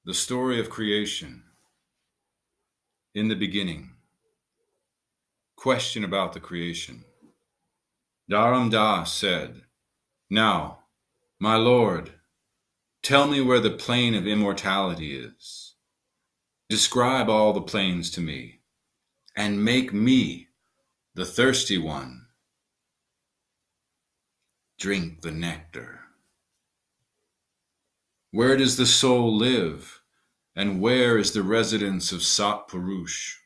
The story of creation. In the beginning. Question about the creation. Dharam Das said, "Now, my Lord, tell me where the plane of immortality is. Describe all the planes to me, and make me, the thirsty one, drink the nectar. Where does the soul live, and where is the residence of Sat Purush?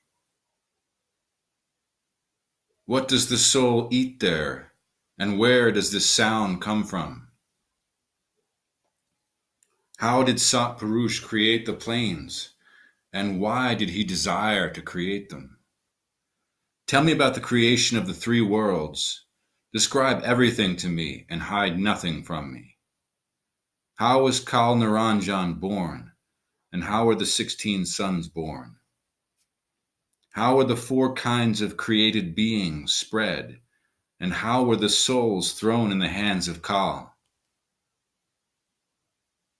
What does the soul eat there, and where does this sound come from? How did Sat Purush create the planes, and why did he desire to create them? Tell me about the creation of the three worlds. Describe everything to me and hide nothing from me. How was Kal Naranjan born, and how were the 16 sons born? How were the four kinds of created beings spread, and how were the souls thrown in the hands of Kal?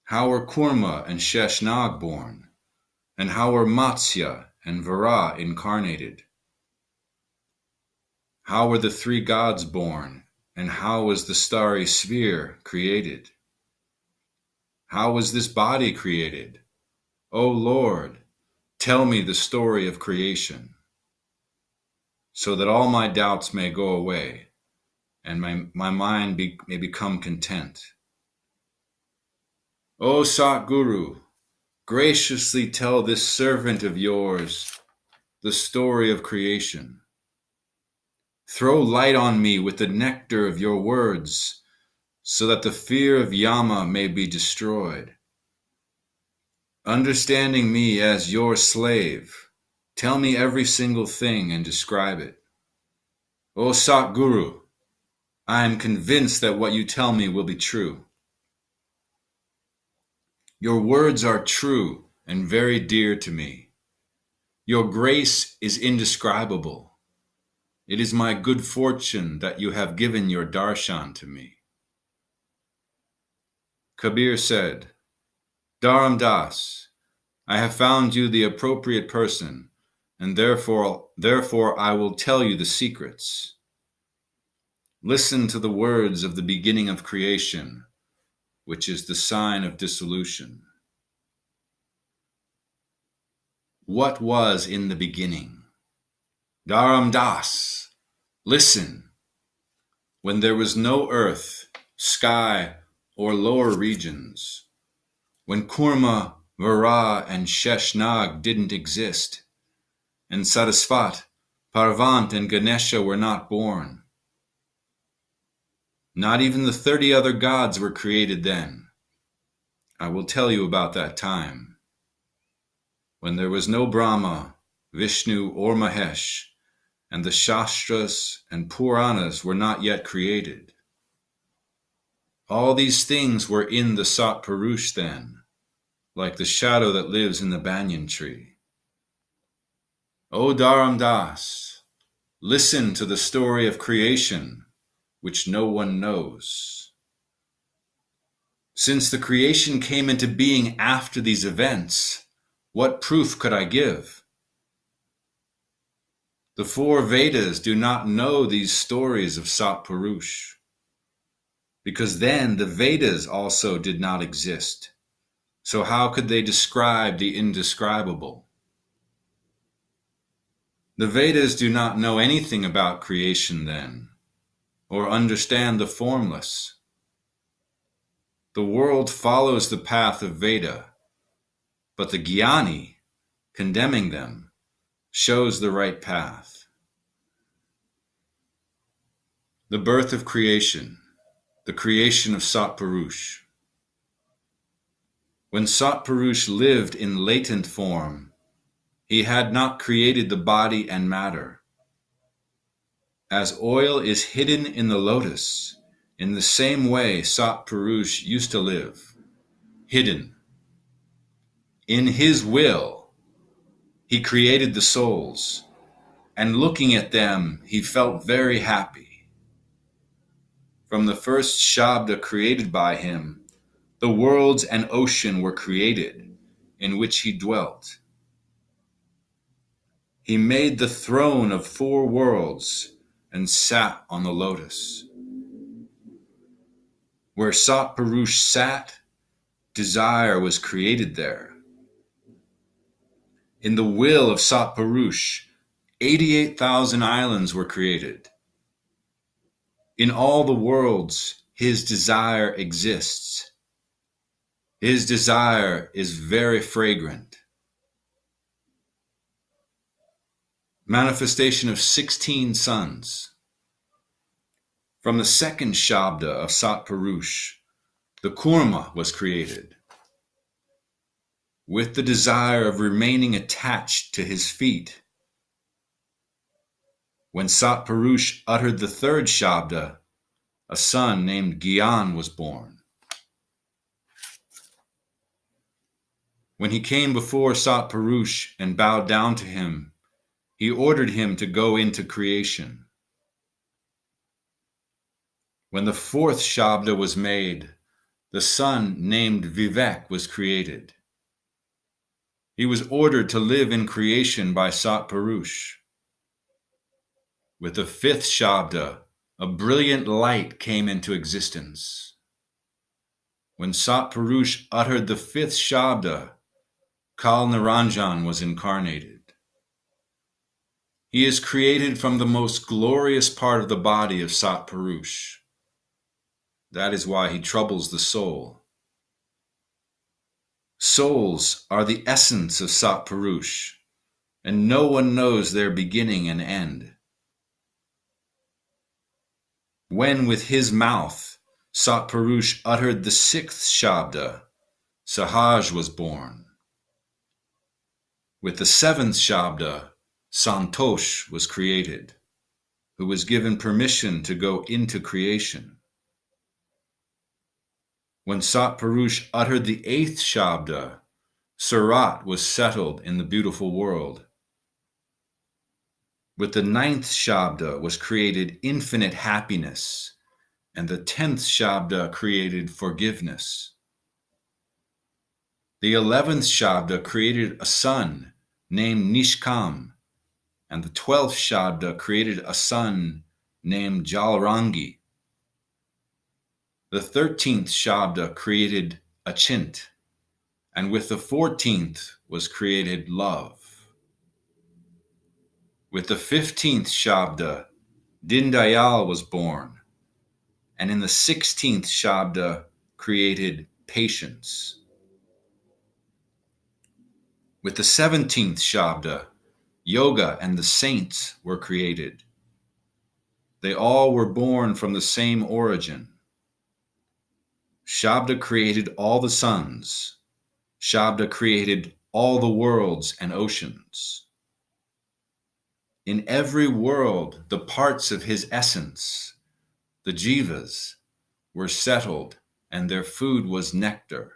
How were Kurma and Sheshnag born, and how were Matsya and Vara incarnated? How were the three gods born, and how was the starry sphere created? How was this body created? O Lord, tell me the story of creation, so that all my doubts may go away, and my mind may become content. O Satguru, graciously tell this servant of yours the story of creation. Throw light on me with the nectar of your words, so that the fear of Yama may be destroyed. Understanding me as your slave, tell me every single thing and describe it. O Satguru, I am convinced that what you tell me will be true. Your words are true and very dear to me. Your grace is indescribable. It is my good fortune that you have given your darshan to me." Kabir said, "Dharam Das, I have found you the appropriate person, and therefore I will tell you the secrets. Listen to the words of the beginning of creation, which is the sign of dissolution. What was in the beginning? Dharam Das, listen. When there was no earth, sky, or lower regions, when Kurma, Vara, and Sheshnag didn't exist, and Sarasvat, Parvant, and Ganesha were not born. Not even the 30 other gods were created then. I will tell you about that time. When there was no Brahma, Vishnu, or Mahesh, and the Shastras and Puranas were not yet created. All these things were in the Sat Purush then, like the shadow that lives in the banyan tree. O Dharam Das, listen to the story of creation, which no one knows. Since the creation came into being after these events, what proof could I give? The four Vedas do not know these stories of Sat Purush, because then the Vedas also did not exist. So how could they describe the indescribable? The Vedas do not know anything about creation then, or understand the formless. The world follows the path of Veda, but the Jnani, condemning them, shows the right path. The birth of creation, the creation of Sat Purush. When Sat Purush lived in latent form, he had not created the body and matter. As oil is hidden in the lotus, in the same way Sat Purush used to live, hidden. In his will, he created the souls, and looking at them, he felt very happy. From the first Shabda created by him, the worlds and ocean were created in which he dwelt. He made the throne of 4 worlds and sat on the lotus. Where Sat Purush sat, desire was created there. In the will of Sat Purush, 88,000 islands were created. In all the worlds, his desire exists. His desire is very fragrant. Manifestation of 16 sons. From the second Shabda of Sat Purush, the Kurma was created. With the desire of remaining attached to his feet. When Sat Purush uttered the third Shabda, a son named Gyan was born. When he came before Sat Purush and bowed down to him, he ordered him to go into creation. When the fourth Shabda was made, the son named Vivek was created. He was ordered to live in creation by Sat Purush. With the fifth Shabda, a brilliant light came into existence. When Sat Purush uttered the fifth Shabda, Kal Niranjan was incarnated. He is created from the most glorious part of the body of Sat Purush. That is why he troubles the soul. Souls are the essence of Sat Purush, and no one knows their beginning and end. When with his mouth Sat Purush uttered the sixth Shabda, Sahaj was born. With the seventh Shabda, Santosh was created, who was given permission to go into creation. When Sat Purush uttered the eighth Shabda, Surat was settled in the beautiful world. With the ninth Shabda was created infinite happiness, and the 10th Shabda created forgiveness. The 11th Shabda created a son named Nishkam, and the 12th Shabda created a son named Jalrangi. The 13th Shabda created Achint, and with the 14th was created love. With the 15th Shabda, Dindayal was born, and in the 16th Shabda created patience. With the 17th Shabda, Yoga and the saints were created. They all were born from the same origin. Shabda created all the suns. Shabda created all the worlds and oceans. In every world, the parts of his essence, the jivas, were settled, and their food was nectar.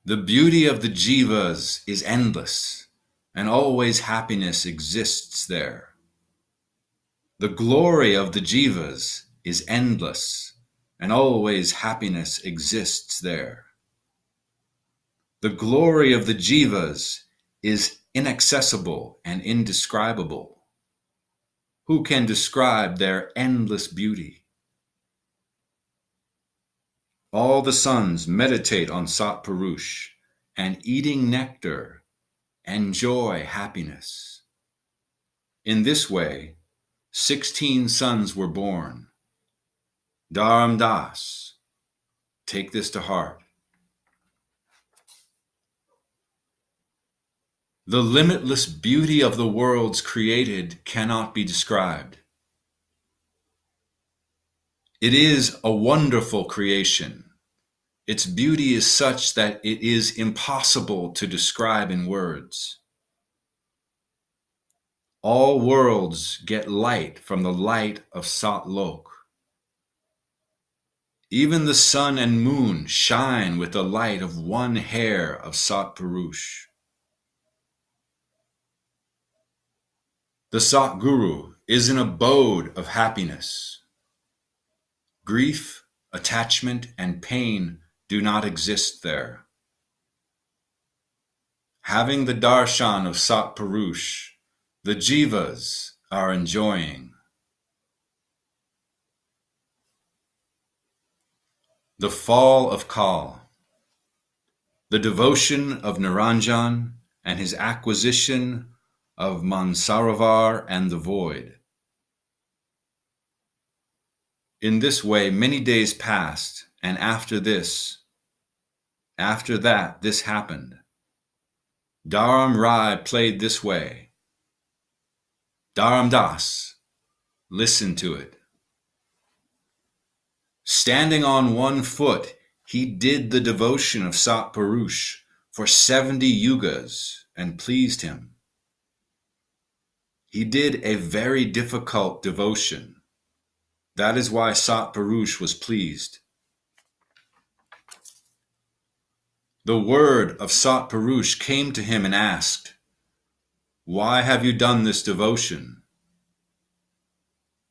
The beauty of the jivas is endless, and always happiness exists there. The glory of the jivas is endless, and always happiness exists there. The glory of the jivas is inaccessible and indescribable. Who can describe their endless beauty? All the sons meditate on Sat Purush, and eating nectar, enjoy happiness. In this way, 16 sons were born. Dharam Das, take this to heart. The limitless beauty of the worlds created cannot be described. It is a wonderful creation. Its beauty is such that it is impossible to describe in words. All worlds get light from the light of Sat Lok. Even the sun and moon shine with the light of one hair of Sat Purush. The Sat Guru is an abode of happiness. Grief, attachment, and pain do not exist there. Having the darshan of Sat Purush, the jivas are enjoying. The fall of Kal. The devotion of Niranjan and his acquisition of Mansarovar and the void. In this way, many days passed, and after that, this happened. Dharam Rai played this way. Dharam Das, listen to it. Standing on one foot, he did the devotion of Sat Purush for 70 yugas and pleased him. He did a very difficult devotion. That is why Sat Purush was pleased. The word of Sat Purush came to him and asked, "Why have you done this devotion?"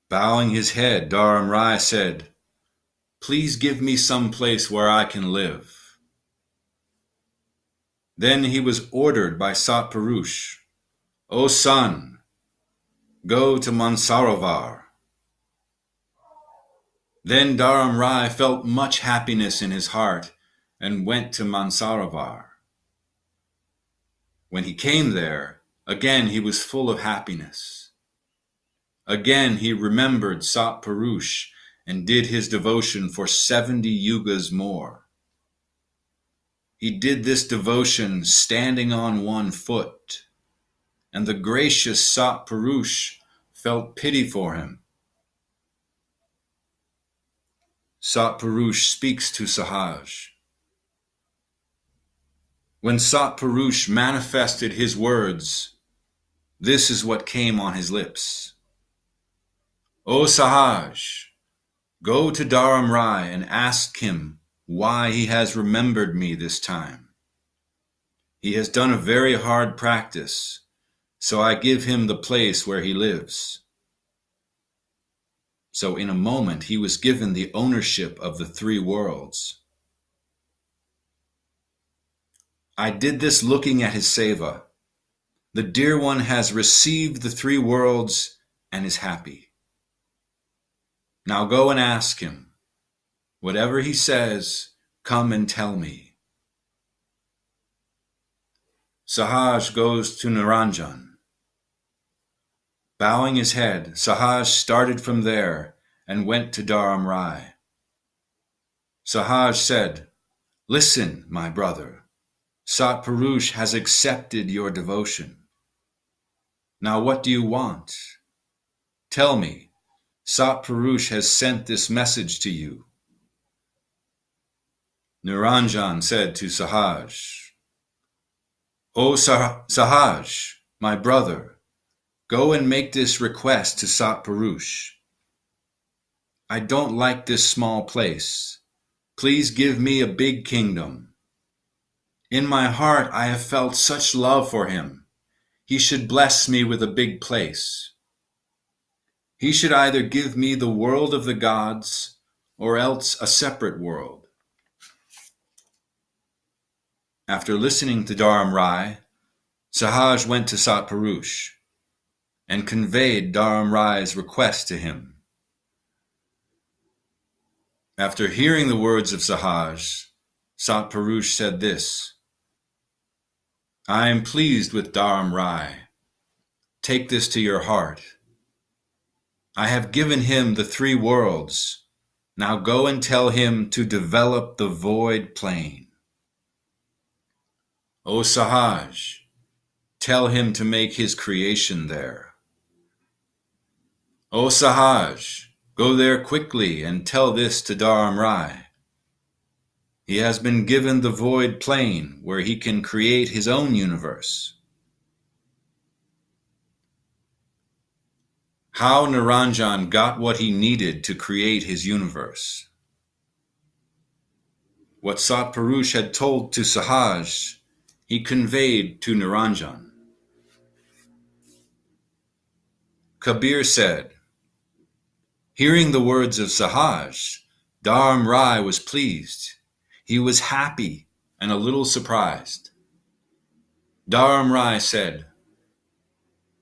Bowing his head, Dharam Rai said, "Please give me some place where I can live." Then he was ordered by Sat Purush, "O son, go to Mansarovar." Then Dharam Rai felt much happiness in his heart and went to Mansarovar. When he came there, again he was full of happiness. Again he remembered Sat Purush and did his devotion for 70 yugas more. He did this devotion standing on one foot, and the gracious Sat Purush felt pity for him. Sat Purush speaks to Sahaj. When Sat Purush manifested his words, this is what came on his lips. "O Sahaj, go to Dharam Rai and ask him why he has remembered me this time. He has done a very hard practice, so I give him the place where he lives." So in a moment he was given the ownership of the 3 worlds. I did this looking at his seva. The dear one has received the 3 worlds and is happy. Now go and ask him. Whatever he says, come and tell me. Sahaj goes to Niranjan. Bowing his head, Sahaj started from there and went to Dharam Rai. Sahaj said, "Listen, my brother. Sat Purush has accepted your devotion. Now what do you want? Tell me, Sat Purush has sent this message to you." Niranjan said to Sahaj, "O Sahaj, my brother, go and make this request to Sat Purush. I don't like this small place. Please give me a big kingdom. In my heart I have felt such love for him. He should bless me with a big place. He should either give me the world of the gods or else a separate world." After listening to Dharam Rai, Sahaj went to Sat Purush and conveyed Dharam Rai's request to him. After hearing the words of Sahaj, Sat Purush said this, "I am pleased with Dharam Rai. Take this to your heart. I have given him the 3 worlds. Now go and tell him to develop the void plane. O Sahaj, tell him to make his creation there. O Sahaj, go there quickly and tell this to Dharam Rai. He has been given the void plane where he can create his own universe." How Niranjan got what he needed to create his universe. What Sat Purush had told to Sahaj, he conveyed to Niranjan. Kabir said, hearing the words of Sahaj, Dharam Rai was pleased. He was happy and a little surprised. Dharam Rai said,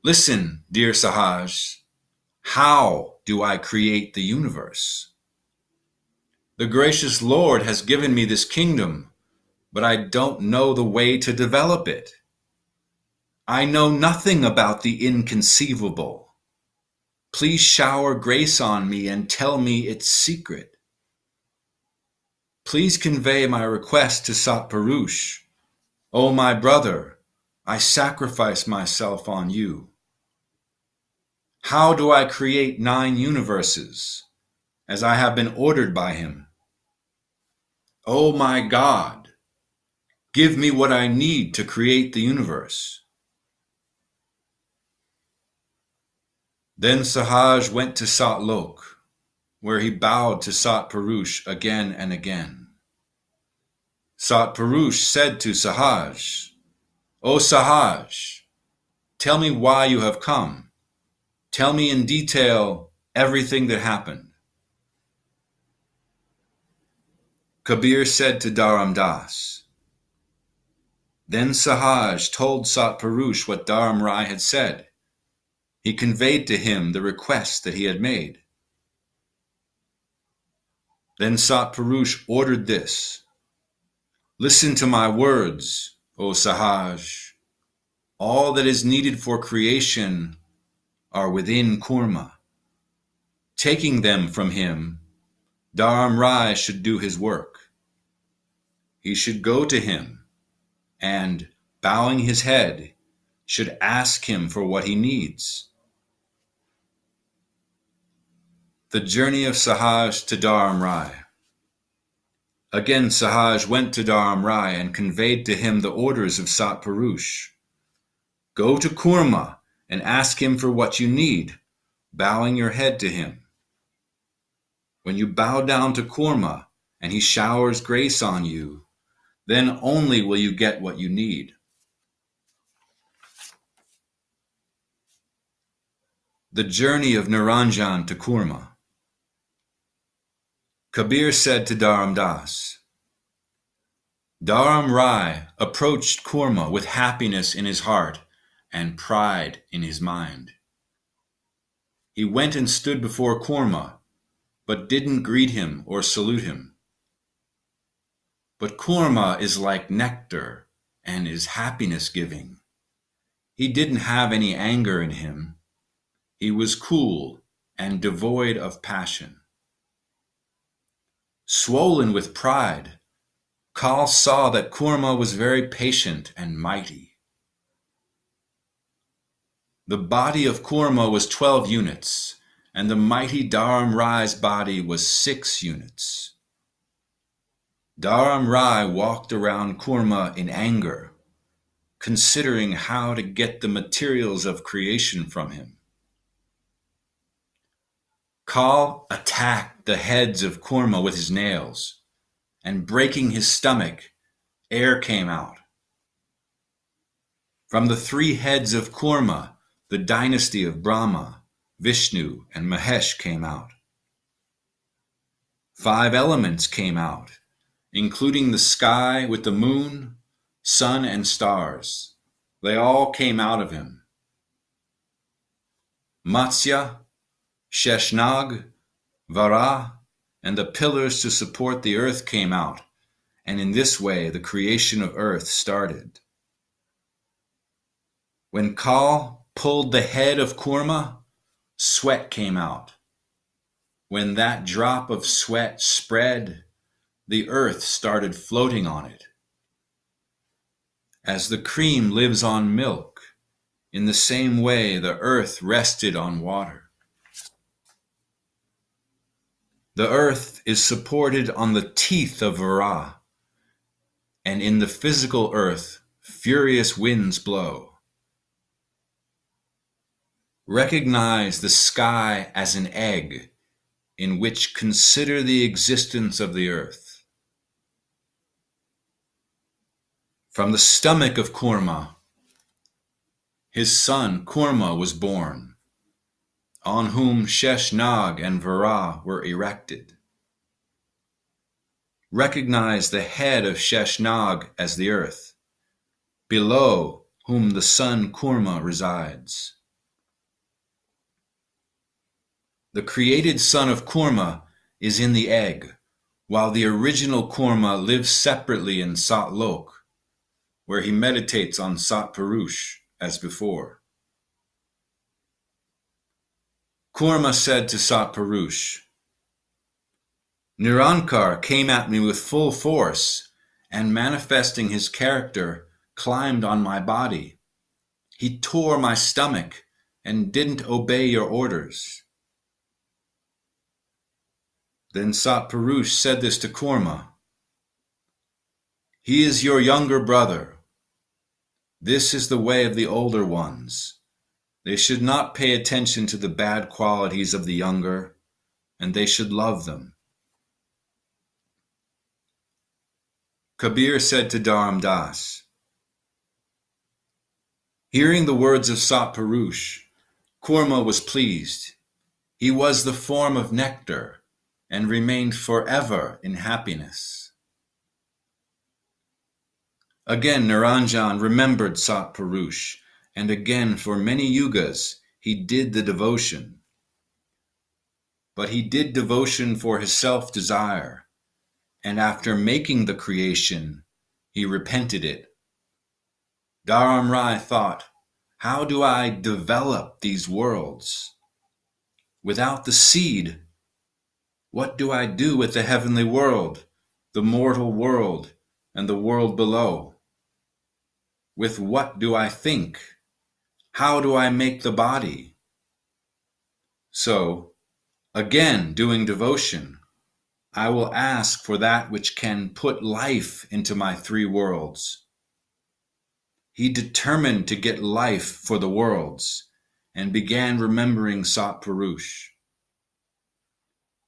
"Listen, dear Sahaj, how do I create the universe? The gracious Lord has given me this kingdom, but I don't know the way to develop it. I know nothing about the inconceivable. Please shower grace on me and tell me its secret. Please convey my request to Satpurush. O my brother, I sacrifice myself on you. How do I create 9 universes, as I have been ordered by him? O my God, give me what I need to create the universe." Then Sahaj went to Satlok, where he bowed to Satpurush again and again. Satpurush said to Sahaj, "O Sahaj, tell me why you have come. Tell me in detail everything that happened." Kabir said to Dharam Das. Then Sahaj told Satpurush what Dharam Rai had said. He conveyed to him the request that he had made. Then Satpurush ordered this: "Listen to my words, O Sahaj. All that is needed for creation are within Kurma. Taking them from him, Dharam Rai should do his work. He should go to him and, bowing his head, should ask him for what he needs." The journey of Sahaj to Dharam Rai. Again Sahaj went to Dharam Rai and conveyed to him the orders of Satpurush. "Go to Kurma and ask him for what you need, bowing your head to him. When you bow down to Kurma and he showers grace on you, then only will you get what you need." The journey of Niranjan to Kurma. Kabir said to Dharam Das, "Dharam Rai approached Kurma with happiness in his heart and pride in his mind. He went and stood before Kurma, but didn't greet him or salute him. But Kurma is like nectar and is happiness-giving. He didn't have any anger in him. He was cool and devoid of passion. Swollen with pride, Kal saw that Kurma was very patient and mighty. The body of Kurma was 12 units, and the mighty Dharam Rai's body was 6 units. Dharam Rai walked around Kurma in anger, considering how to get the materials of creation from him. Kal attacked the heads of Kurma with his nails, and breaking his stomach, air came out. From the 3 heads of Kurma, the dynasty of Brahma, Vishnu, and Mahesh came out. 5 elements came out, including the sky with the moon, sun, and stars. They all came out of him. Matsya, Sheshnag, Vara, and the pillars to support the earth came out, and in this way the creation of earth started. When Kal pulled the head of Kurma, sweat came out. When that drop of sweat spread, the earth started floating on it. As the cream lives on milk, in the same way the earth rested on water. The earth is supported on the teeth of Vara, and in the physical earth furious winds blow. Recognize the sky as an egg in which consider the existence of the earth. From the stomach of Kurma, his son Kurma was born, on whom Sheshnag and Vara were erected. Recognize the head of Sheshnag as the earth. Below whom the sun Kurma resides. The created son of Kurma is in the egg, while the original Kurma lives separately in Sat Lok, where he meditates on Sat Purush as before. Kurma said to Sat Purush, Nirankar came at me with full force, and manifesting his character, climbed on my body. He tore my stomach and didn't obey your orders. Then Sat Purush said this to Kurma, He is your younger brother. This is the way of the older ones. They should not pay attention to the bad qualities of the younger, and they should love them. Kabir said to Dharam Das, Hearing the words of Sat Purush, Kurma was pleased. He was the form of nectar and remained forever in happiness. Again Niranjan remembered Sat Purush, and again for many yugas he did the devotion. But he did devotion for his self-desire, and after making the creation, he repented it. Dharam Rai thought, how do I develop these worlds? Without the seed, what do I do with the heavenly world, the mortal world, and the world below? With what do I think? How do I make the body? So, again doing devotion, I will ask for that which can put life into my three worlds. He determined to get life for the worlds and began remembering Sat Purush.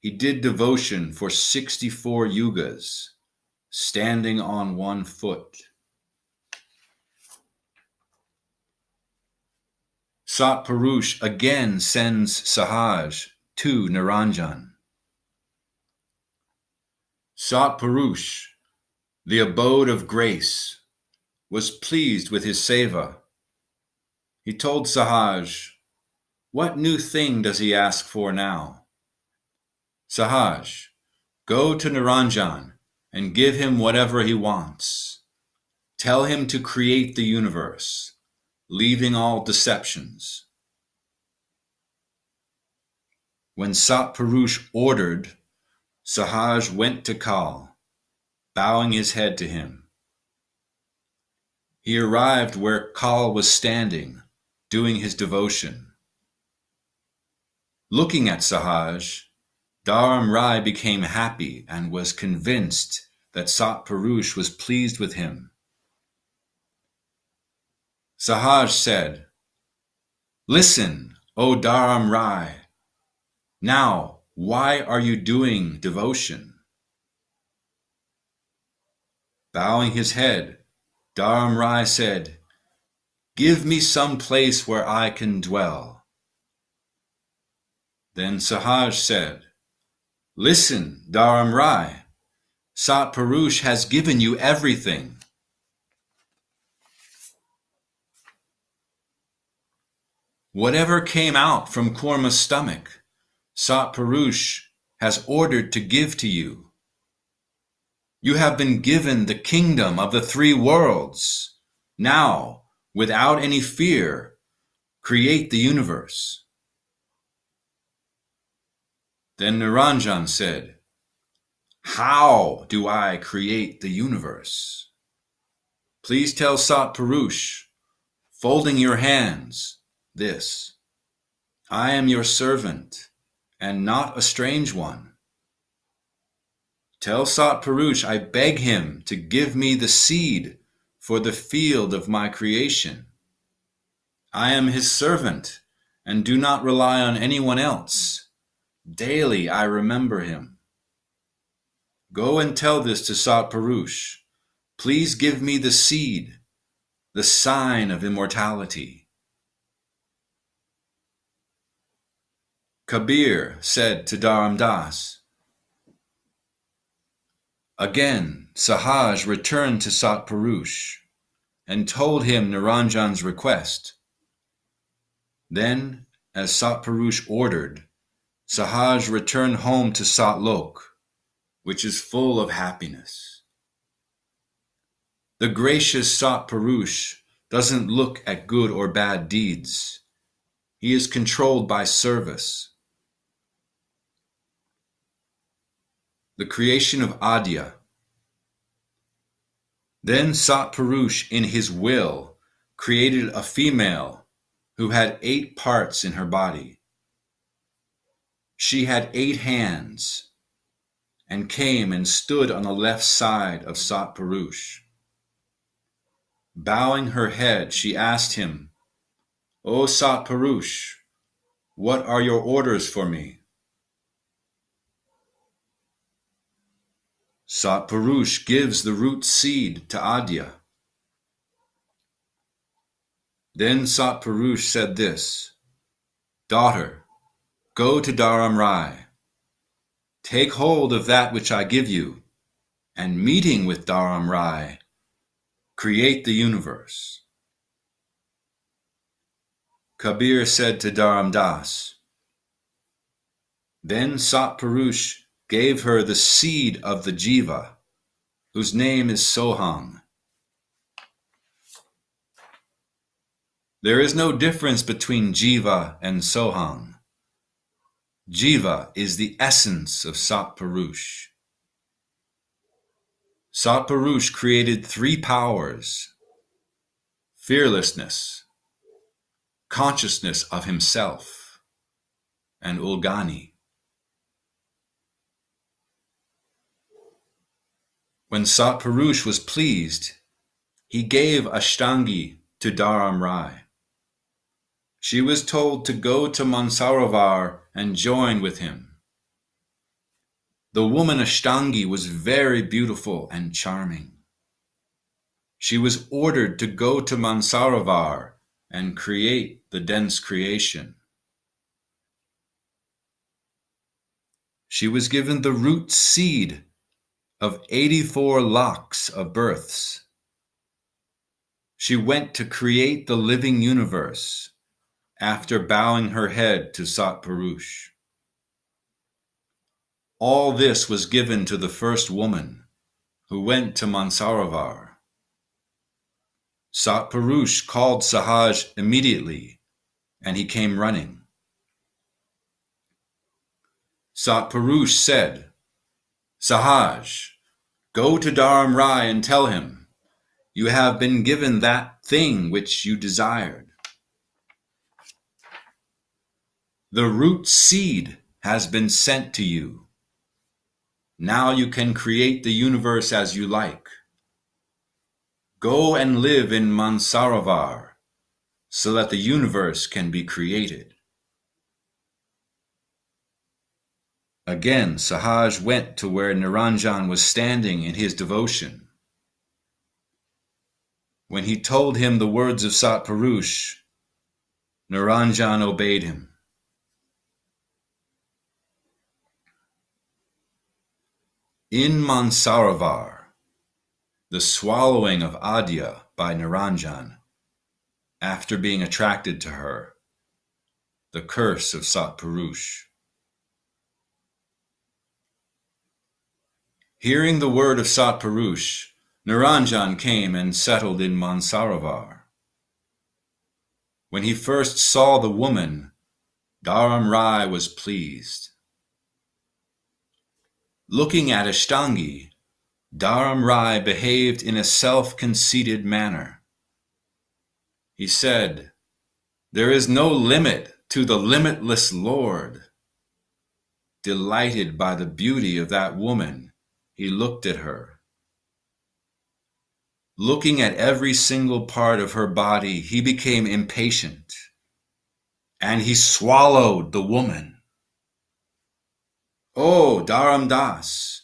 He did devotion for 64 yugas, standing on one foot. Sat Purush again sends Sahaj to Niranjan. Sat Purush, the abode of grace, was pleased with his seva. He told Sahaj, what new thing does he ask for now? Sahaj, go to Niranjan and give him whatever he wants. Tell him to create the universe, leaving all deceptions. When Sat Purush ordered, Sahaj went to Kal, bowing his head to him. He arrived where Kal was standing, doing his devotion. Looking at Sahaj, Dharam Rai became happy and was convinced that Sat Purush was pleased with him. Sahaj said, Listen, O Dharam Rai, now why are you doing devotion? Bowing his head, Dharam Rai said, Give me some place where I can dwell. Then Sahaj said, Listen, Dharam Rai, Sat Purush has given you everything. Whatever came out from Kurma's stomach, Sat Purush has ordered to give to you. You have been given the kingdom of the three worlds. Now, without any fear, create the universe. Then Niranjan said, How do I create the universe? Please tell Sat Purush, folding your hands, this. I am your servant, and not a strange one. Tell Sat Purush I beg him to give me the seed for the field of my creation. I am his servant, and do not rely on anyone else. Daily I remember him. Go and tell this to Sat Purush. Please give me the seed, the sign of immortality. Kabir said to Dharam Das. Again, Sahaj returned to Sat Purush. and told him Niranjan's request. Then, as Satpurush ordered, Sahaj returned home to Satlok, which is full of happiness. The gracious Satpurush doesn't look at good or bad deeds. He is controlled by service. The creation of Adya. Then Satpurush, in his will, created a female who had 8 parts in her body. She had 8 hands and came and stood on the left side of Satpurush. Bowing her head, she asked him, "O Satpurush, what are your orders for me?" Satpurush gives the root seed to Adya. Then Satpurush said this, "Daughter, go to Dharam Rai. Take hold of that which I give you, and meeting with Dharam Rai, create the universe." Kabir said to Dharam Das, "Then Satpurush gave her the seed of the Jiva, whose name is Soham." There is no difference between Jiva and Soham. Jiva is the essence of Satpurush. Satpurush created 3 powers: fearlessness, consciousness of himself, and Ulgani. When Satpurush was pleased, he gave Ashtangi to Dharam Rai. She was told to go to Mansarovar and join with him. The woman Ashtangi was very beautiful and charming. She was ordered to go to Mansarovar and create the dense creation. She was given the root seed of 84 lakhs of births. She went to create the living universe after bowing her head to Satpurush. All this was given to the first woman, who went to Mansarovar. Satpurush called Sahaj immediately, and he came running. Satpurush said, "Sahaj, go to Dharam Rai and tell him, you have been given that thing which you desired. The root seed has been sent to you. Now you can create the universe as you like. Go and live in Mansarovar so that the universe can be created." Again, Sahaj went to where Niranjan was standing in his devotion. When he told him the words of Satpurush, Niranjan obeyed him. In Mansarovar, the swallowing of Adya by Niranjan, after being attracted to her, the curse of Satpurush. Hearing the word of Satpurush, Niranjan came and settled in Mansarovar. When he first saw the woman, Dharam Rai was pleased. Looking at Ashtangi, Dharam Rai behaved in a self-conceited manner. He said, "There is no limit to the limitless Lord." Delighted by the beauty of that woman, he looked at her. Looking at every single part of her body, he became impatient, and he swallowed the woman. "Oh, Dharam Das,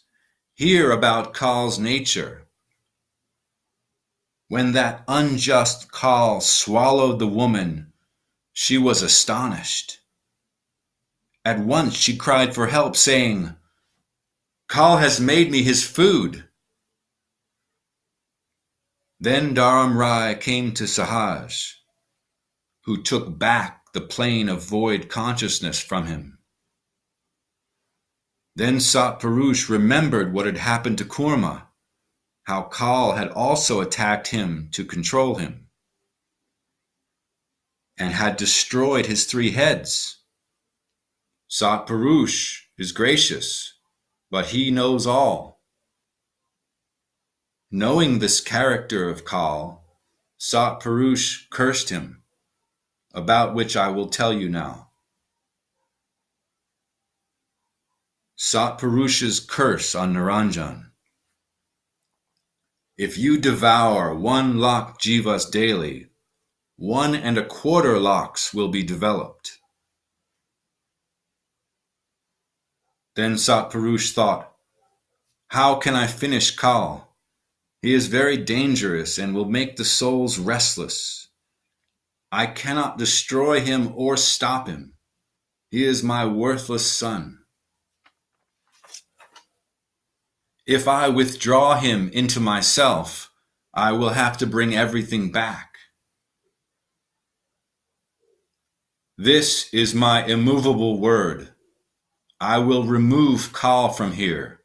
hear about Kal's nature. When that unjust Kal swallowed the woman, she was astonished. At once she cried for help, saying, 'Kal has made me his food.' Then Dharam Rai came to Sahaj, who took back the plane of void consciousness from him. Then Satpurush remembered what had happened to Kurma, how Kal had also attacked him to control him, and had destroyed his 3 heads. Satpurush is gracious, but he knows all. Knowing this character of Kal, Satpurush cursed him, about which I will tell you now. Satpurush's curse on Niranjan. If you devour 1 lakh jivas daily, 1¼ lakhs will be developed. Then Satpurush thought, how can I finish Kal? He is very dangerous and will make the souls restless. I cannot destroy him or stop him. He is my worthless son. If I withdraw him into myself, I will have to bring everything back. This is my immovable word. I will remove Kal from here.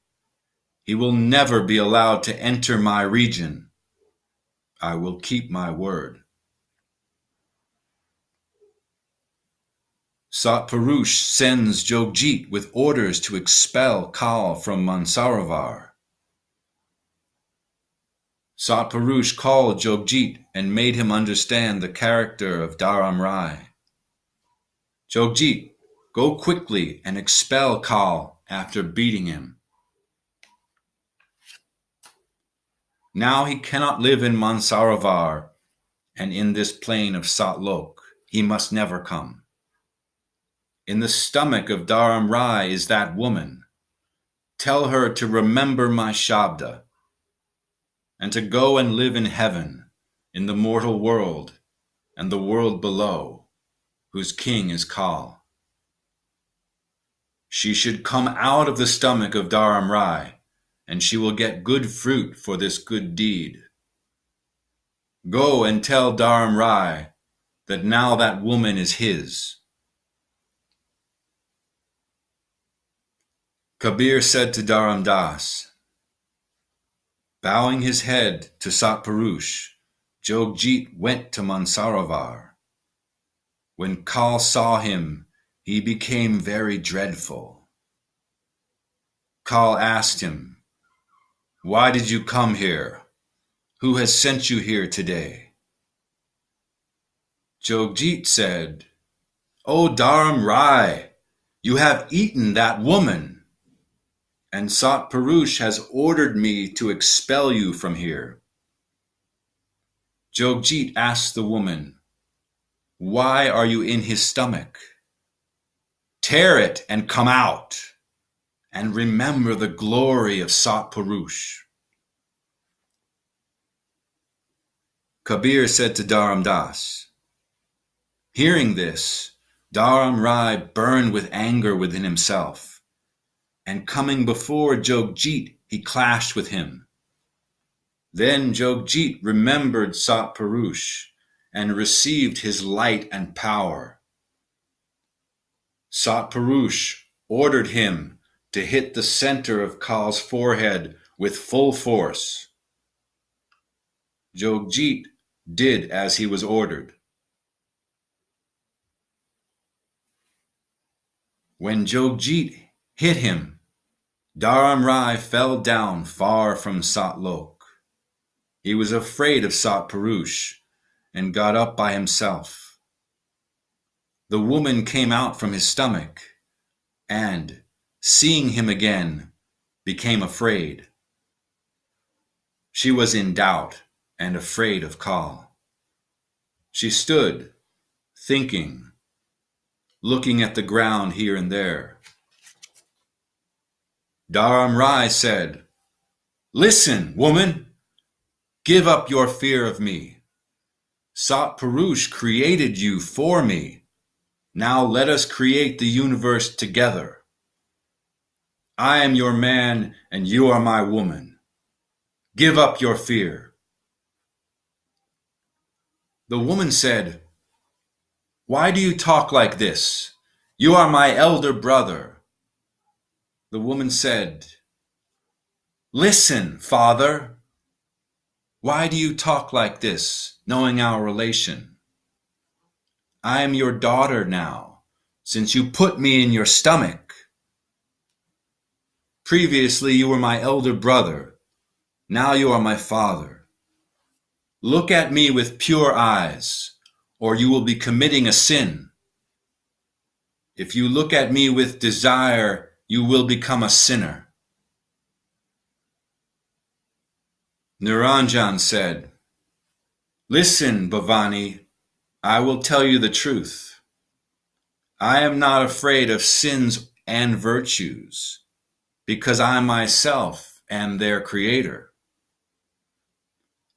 He will never be allowed to enter my region. I will keep my word. Satpurush sends Jogjit with orders to expel Kal from Mansarovar. Satpurush called Jogjit and made him understand the character of Dharam Rai. Jogjit, go quickly and expel Kal after beating him. Now he cannot live in Mansarovar and in this plain of Satlok. He must never come. In the stomach of Dharam Rai is that woman. Tell her to remember my Shabda and to go and live in heaven, in the mortal world and the world below, whose king is Kal. She should come out of the stomach of Dharam Rai, and she will get good fruit for this good deed. Go and tell Dharam Rai that now that woman is his. Kabir said to Dharam Das, bowing his head to Satpurush, Jogjit went to Mansarovar. When Kal saw him, he became very dreadful. Kal asked him, why did you come here? Who has sent you here today? Jogjit said, O Dharam Rai, you have eaten that woman, and Satpurush has ordered me to expel you from here. Jogjit asked the woman, why are you in his stomach? Tear it and come out, and remember the glory of Satpurush. Kabir said to Dharam Das, hearing this, Dharam Rai burned with anger within himself, and coming before Jogjit, he clashed with him. Then Jogjit remembered Satpurush and received his light and power. Satpurush ordered him to hit the center of Kal's forehead with full force. Jogjit did as he was ordered. When Jogjit hit him, Dharam Rai fell down far from Satlok. He was afraid of Satpurush and got up by himself. The woman came out from his stomach and, seeing him again, became afraid. She was in doubt and afraid of Kal. She stood, thinking, looking at the ground here and there. Dharam Rai said, listen, woman, give up your fear of me. Satpurush created you for me. Now let us create the universe together. I am your man and you are my woman. Give up your fear. The woman said, "Why do you talk like this? You are my elder brother." The woman said, "Listen, father. Why do you talk like this, knowing our relation? I am your daughter now, since you put me in your stomach. Previously you were my elder brother. Now you are my father. Look at me with pure eyes, or you will be committing a sin. If you look at me with desire, you will become a sinner." Niranjan said, "Listen, Bhavani, I will tell you the truth. I am not afraid of sins and virtues, because I myself am their creator.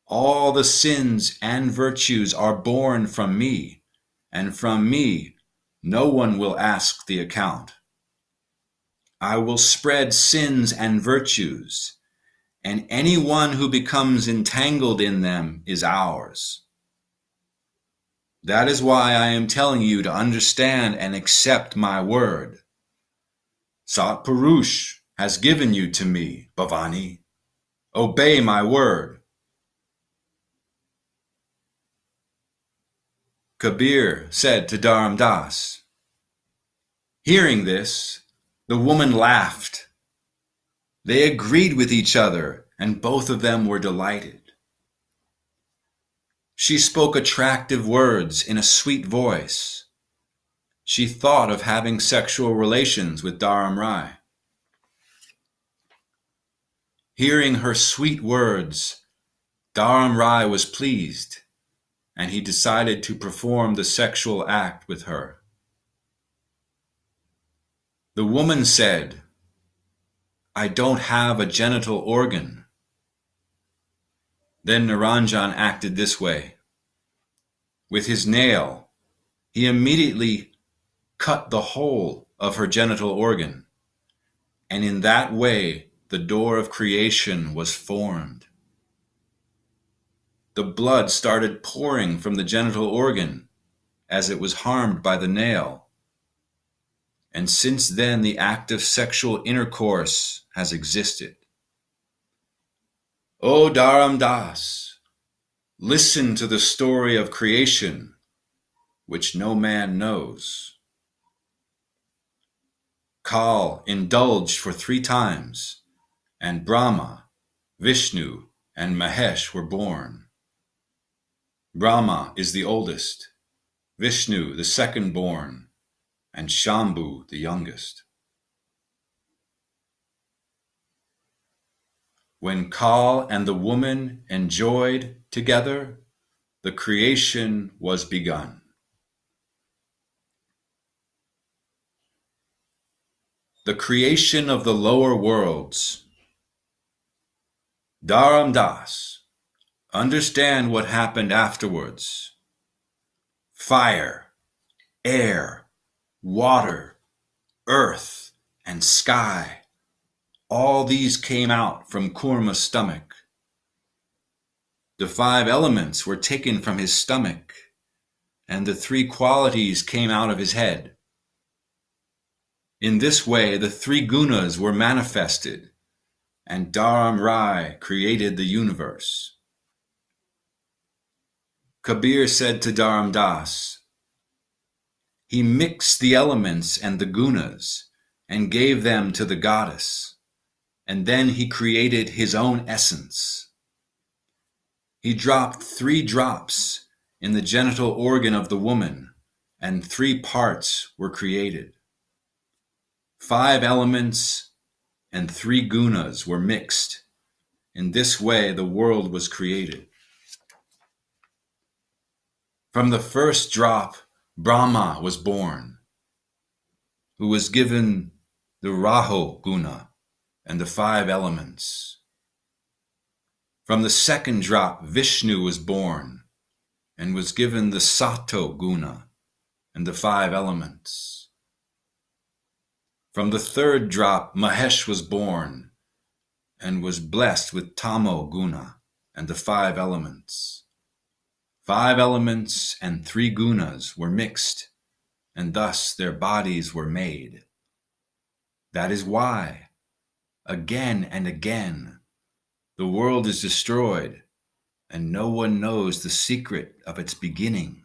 All the sins and virtues are born from me, and from me no one will ask the account. I will spread sins and virtues, and anyone who becomes entangled in them is ours. That is why I am telling you to understand and accept my word. Sat Purush has given you to me, Bhavani. Obey my word." Kabir said to Dharam Das. Hearing this, the woman laughed. They agreed with each other, and both of them were delighted. She spoke attractive words in a sweet voice. She thought of having sexual relations with Dharam Rai. Hearing her sweet words, Dharam Rai was pleased, and he decided to perform the sexual act with her. The woman said, "I don't have a genital organ." Then Niranjan acted this way. With his nail, he immediately cut the whole of her genital organ, and in that way the door of creation was formed. The blood started pouring from the genital organ as it was harmed by the nail, and since then the act of sexual intercourse has existed. O Dharam Das, listen to the story of creation, which no man knows. Kal indulged for 3 times, and Brahma, Vishnu, and Mahesh were born. Brahma is the oldest, Vishnu the second born, and Shambhu the youngest. When Kal and the woman enjoyed together, the creation was begun. The creation of the lower worlds. Dharam Das, understand what happened afterwards. Fire, air, water, earth, and sky, all these came out from Kurma's stomach. The 5 elements were taken from his stomach, and the 3 qualities came out of his head. In this way, the 3 gunas were manifested, and Dharam Rai created the universe. Kabir said to Dharam Das, he mixed the elements and the gunas and gave them to the goddess, and then he created his own essence. He dropped 3 drops in the genital organ of the woman, and 3 parts were created. 5 elements and 3 gunas were mixed. In this way, the world was created. From the first drop, Brahma was born, who was given the Raho guna and the 5 elements. From the second drop, Vishnu was born and was given the Sato guna and the 5 elements. From the third drop, Mahesh was born and was blessed with Tamo guna and the 5 elements. 5 elements and 3 gunas were mixed, and thus their bodies were made. That is why, again and again, the world is destroyed, and no one knows the secret of its beginning.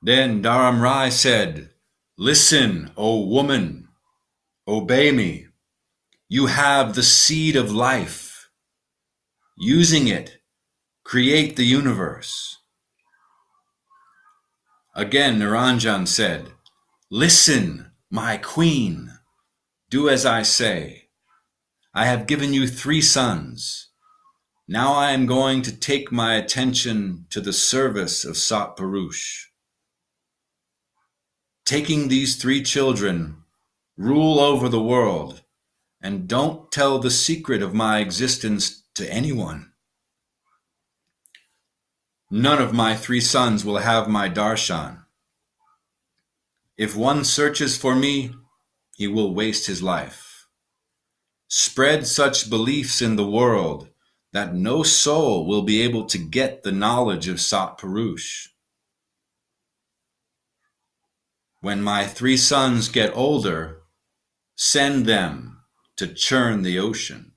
Then Dharam Rai said, "Listen, O woman, obey me. You have the seed of life. Using it, create the universe." Again Niranjan said, "Listen, my queen. Do as I say. I have given you 3 sons. Now I am going to take my attention to the service of Sat Purush. Taking these 3 children, rule over the world, and don't tell the secret of my existence to anyone. None of my 3 sons will have my darshan. If one searches for me, he will waste his life. Spread such beliefs in the world that no soul will be able to get the knowledge of Sat Purush. When my 3 sons get older, send them to churn the ocean."